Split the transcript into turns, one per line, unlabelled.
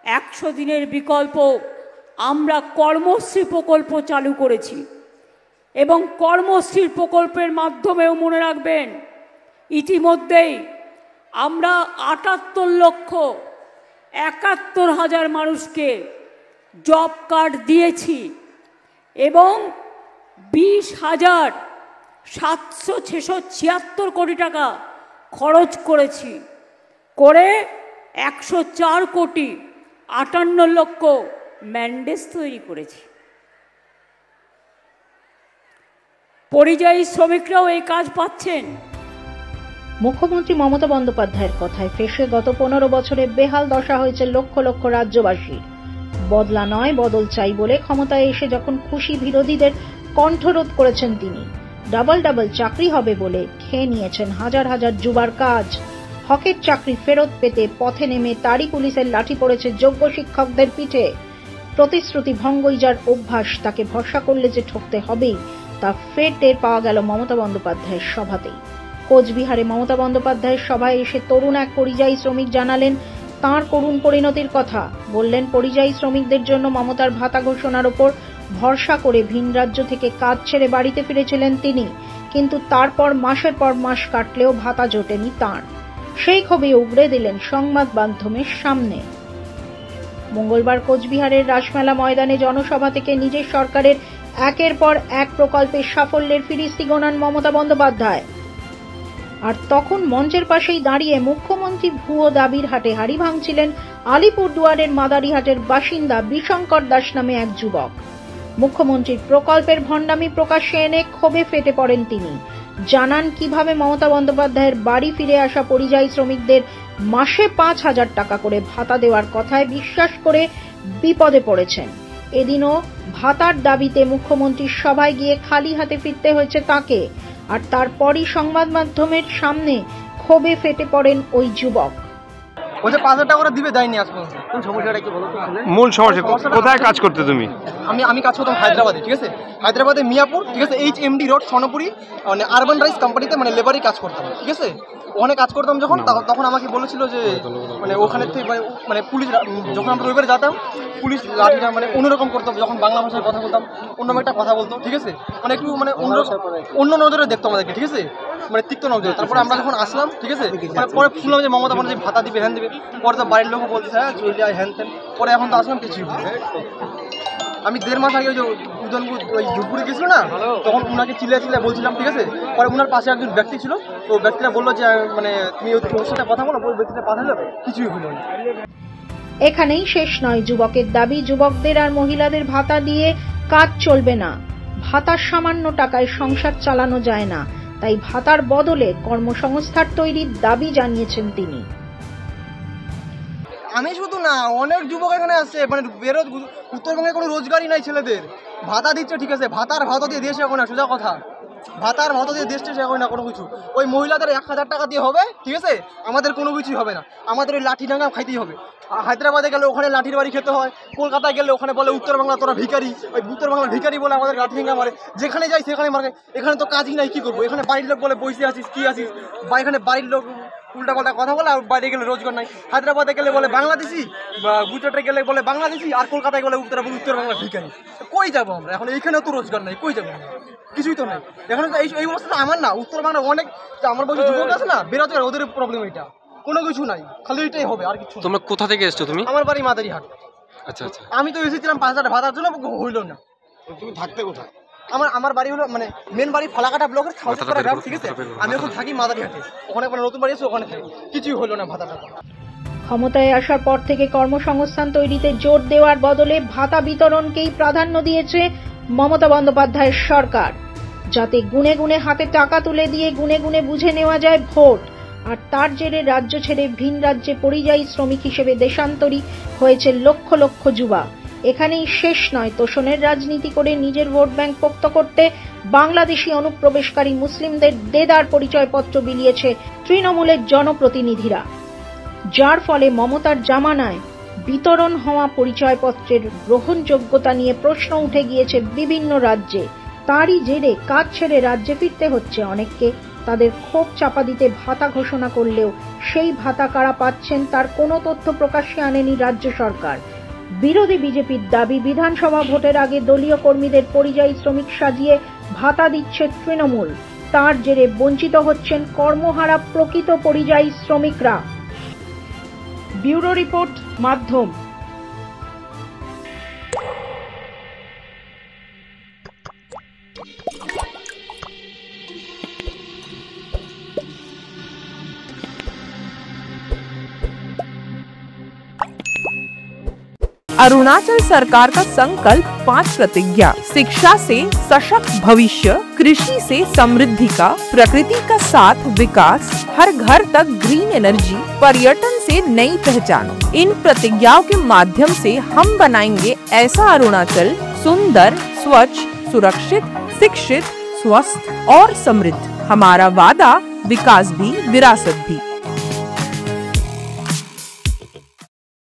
100 দিনের বিকল্প আমরা কর্মশ্রী প্রকল্প চালু করেছি এবং কর্মশ্রী প্রকল্পের মাধ্যমেও মনে রাখবেন ইতিমধ্যেই আমরা 78,71,000 মানুষকে জব কার্ড দিয়েছি এবং 20,776 কোটি টাকা খরচ করেছি করে 104,58,00,000 ম্যান্ডেজ তৈরি করেছি। পরিযায়ী শ্রমিকরাও এই কাজ পাচ্ছেন।
মুখ্যমন্ত্রী মমতা বন্দ্যোপাধ্যায়ের কথায় ফেঁসে গত 15 বছরে বেহাল দশা হয়েছে লক্ষ লক্ষ রাজ্যবাসীর। বদলা নয় বদল চাই বলে ক্ষমতায় এসে যখন খুশি বিরোধীদের কণ্ঠরোধ করেছেন তিনি, ডাবল ডাবল চাকরি হবে বলে খেয়ে নিয়েছেন হাজার হাজার যুবার কাজ। হকের চাকরি ফেরত পেতে পথে নেমে তারই পুলিশের লাঠি পড়েছে যোগ্য শিক্ষকদের পিঠে। প্রতিশ্রুতি ভঙ্গই যার অভ্যাস, তাকে ভরসা করলে যে ঠকতে হবেই তা ফের টের পাওয়া গেল মমতা বন্দ্যোপাধ্যায়ের সভাতেই। কোচবিহারে মমতা বন্দ্যোপাধ্যায়ের সভায় এসে তরুণ এক পরিযায়ী শ্রমিক জানালেন তাঁর করুণ পরিণতির কথা। বললেন পরিযায়ী শ্রমিকদের জন্য মমতার ভাতা ঘোষণার ওপর ভরসা করে ভিন রাজ্য থেকে কাজ ছেড়ে বাড়িতে ফিরেছিলেন তিনি, কিন্তু তারপর মাসের পর মাস কাটলেও ভাতা জোটেনি তাঁর। সেই ক্ষোভে উগরে দিলেন সংবাদ মাধ্যমের সামনে। মঙ্গলবার কোচবিহারের রাসমেলা ময়দানে জনসভা থেকে নিজের সরকারের একের পর এক প্রকল্পের সাফল্যের ফিরিস্তি গোনান মমতা বন্দ্যোপাধ্যায়। আর তখন মঞ্চের পাশেই দাঁড়িয়ে মুখ্যমন্ত্রী ভুয়ো দাবির হাটে হাড়ি ভাঙছিলেন আলিপুরদুয়ারের মাদারিহাটের বাসিন্দা বিশঙ্কর দাস নামে এক যুবক। মুখ্যমন্ত্রীর প্রকল্পের ভণ্ডামি প্রকাশ্যে এনে ক্ষোভে ফেটে পড়েন তিনি। জানান কিভাবে মমতা বন্দ্যোপাধ্যায়ের বাড়ি ফিরে আসা পরিযায়ী শ্রমিকদের মাসে 5,000 টাকা করে ভাতা দেওয়ার কথায় বিশ্বাস করে বিপদে পড়েছেন। এদিনও ভাতার দাবিতে মুখ্যমন্ত্রীর সভায় গিয়ে খালি হাতে ফিরতে হয়েছে তাকে। আর তারপরই সংবাদ মাধ্যমের সামনে ক্ষোভে ফেটে পড়েন ওই যুবক।
বলছে 5,000 টাকা করে দিবে, দেয়নি আজ পর্যন্ত। কোন সমস্যাটা কি বলো তো?
মূল সমস্যা কোথায় কাজ করতে তুমি?
আমি কাজ করতাম হায়দ্রাবাদে, ঠিক আছে, হায়দ্রাবাদে মিয়াপুর, ঠিক আছে, HMD রোড সোনপুরি, মানে আরবান রাইস কোম্পানিতে, মানে লেবারি কাজ করতাম, ঠিক আছে। ওখানে কাজ করতাম যখন, তখন আমাকে বলেছিল যে মানে ওখানে থেকে মানে পুলিশ, যখন আমরা রবিবারে যেতাম পুলিশ লাঠিটা মানে অন্যরকম করতাম, যখন বাংলা ভাষায় কথা বলতাম অন্যরকম একটা কথা বলতো, ঠিক আছে, মানে একটু মানে অন্য নজরে দেখতো আমাদেরকে, ঠিক আছে, মানে তিক্ত নজরে। তারপরে আমরা যখন আসলাম, ঠিক আছে, মানে পরে শুনলাম যে মমতা বন্দ্যোপাধ্যায় ভাতা দিবে, হ্যান দিবে। পরে তো বাড়ির লোকও বলছে হ্যাঁ চলে যায় হ্যান ত্যান। পরে এখন তো আসলাম কিছুই। আমি 1.5 মাস আগে ওই যে উদয়নপুর ওই ধূপগুড়ি গেছিল না, তখন ওনাকে চিল্লা বলছিলাম, ঠিক আছে। পরে ওনার পাশে একজন ব্যক্তি ছিল, তো ব্যক্তিটা বললো যে মানে তুমি ওর সাথে কথা বলো, ওই ব্যক্তিটা পাঠালো, কিছুই হলো না।
এখানেই শেষ নয় যুবকের দাবি, যুবকদের আর মহিলাদের ভাতা দিয়ে কাজ চলবে না। ভাতার সামান্য টাকায় সংসার চালানো যায় না, তাই ভাতার বদলে কর্মসংস্থান তৈরির দাবি জানিয়েছেন তিনি।
আমি শুধু না, অনেক যুবক এখানে আসছে, মানে উত্তরবঙ্গে কোনো রোজগারই নাই ছেলেদের। ভাতা দিচ্ছে, ঠিক আছে, ভাতা দিয়ে দেশ এখন না, সোজা কথা, ভাতার ভাতা দিয়ে দেশটা এখন না কোনো কিছু। ওই মহিলাদের 1,000 টাকা দিয়ে হবে, ঠিক আছে, আমাদের কোনো কিছুই হবে না। আমাদের ওই লাঠি ডাঙ্গা খাইতেই হবে। হায়দ্রাবাদে গেলে ওখানে লাঠির বাড়ি খেতে হয়, কলকাতায় গেলে ওখানে বলে উত্তর বাংলা তোরা ভিখারি, ওই উত্তর বাংলার ভিখারি বলে আমাদের লাঠি ডাঙ্গা মারে। যেখানে যাই সেখানে মারে। এখানে তো কাজই নাই, কী করবো? এখানে বাড়ির লোক বলে বসে আসিস, কী আসিস, বা এখানে বাড়ির লোক উল্টাপাল্টা কথা বলে, আর বাইরে গেলে রোজগার নাই। হায়দ্রাবাদে গেলে বলে বাংলাদেশি, বা গুজরাটে গেলে বলে বাংলাদেশি, আর কলকাতায় গেলে উত্তর বাংলার ভিখারি। কই যাবো আমরা এখন? এইখানেও তো রোজগার নাই, কই যাবো আমরা? কিছুই তো নাই এখানে। তো এই অবস্থা আমার না, উত্তর বাংলার অনেক আমার বলছি যুবক আছে না, বেরোজগার, ওদের প্রবলেম এটা। কোনো কিছু নাই, খালি এটাই হবে, আর কিছু।
তোমরা কোথা থেকে এসছো তুমি?
আমার বাড়ি মাদারিহাট।
আচ্ছা আচ্ছা।
আমি তো এসেছিলাম 5,000 ভাতার জন্য, হইল না। তুমি থাকতে কোথায়? আমার বাড়ি হলো মানে মেন বাড়ি ফালাকাটা ব্লকের খাওয়াপাড়া গ্রাম, ঠিক আছে। আমি এখন থাকি মাদারিহাটে, ওখানে কোনো নতুন বাড়ি আছে, ওখানে থাকি। কিছুই হলো না ভাতাটা।
ক্ষমতায় আসার পর থেকে কর্মসংস্থান তৈরিতে জোর দেওয়ার বদলে ভাতা বিতরণকেই প্রাধান্য দিয়েছে মমতা বন্দ্যোপাধ্যায়ের সরকার, যাতে গুনে গুনে হাতে টাকা তুলে দিয়ে গুনে গুনে বুঝে নেওয়া যায় ভোট। আর তার জেরে রাজ্য ছেড়ে ভিন রাজ্যে পরিযায়ী শ্রমিক হিসেবে দেশান্তরী হয়েছে লক্ষ লক্ষ যুবা। এখানেই শেষ নয়, তোষণের রাজনীতি করে নিজের ভোট ব্যাংক পোক্ত করতে বাংলাদেশি অনুপ্রবেশকারী মুসলিমদের দেদার পরিচয়পত্র বিলিয়েছে তৃণমূলের জনপ্রতিনিধিরা, যার ফলে মমতার জামানায় বিতরণ হওয়া পরিচয়পত্রের গ্রহণযোগ্যতা নিয়ে প্রশ্ন উঠে গিয়েছে বিভিন্ন রাজ্যে। তারই জেরে কাজ ছেড়ে রাজ্যে ফিরতে হচ্ছে অনেককে। তাদের ক্ষোভ চাপা দিতে ভাতা ঘোষণা করলেও সেই ভাতা কারা পাচ্ছেন তার কোনো তথ্য প্রকাশ্যে আনেনি রাজ্য সরকার। বিরোধী বিজেপির দাবি, বিধানসভা ভোটের আগে দলীয় কর্মীদের পরিযায়ী শ্রমিক সাজিয়ে ভাতা দিচ্ছে তৃণমূল। তার জেরে বঞ্চিত হচ্ছেন কর্মহারা প্রকৃত পরিযায়ী শ্রমিকরা। ব্যুরো রিপোর্ট, মাধ্যম।
अरुणाचल सरकार का संकल्प 5 प्रतिज्ञा, शिक्षा से सशक्त भविष्य, कृषि से समृद्धि का, प्रकृति का साथ विकास, हर घर तक ग्रीन एनर्जी, पर्यटन से नई पहचान। इन प्रतिज्ञाओं के माध्यम से हम बनाएंगे ऐसा अरुणाचल सुंदर, स्वच्छ, सुरक्षित, शिक्षित, स्वस्थ और समृद्ध। हमारा वादा, विकास भी विरासत भी।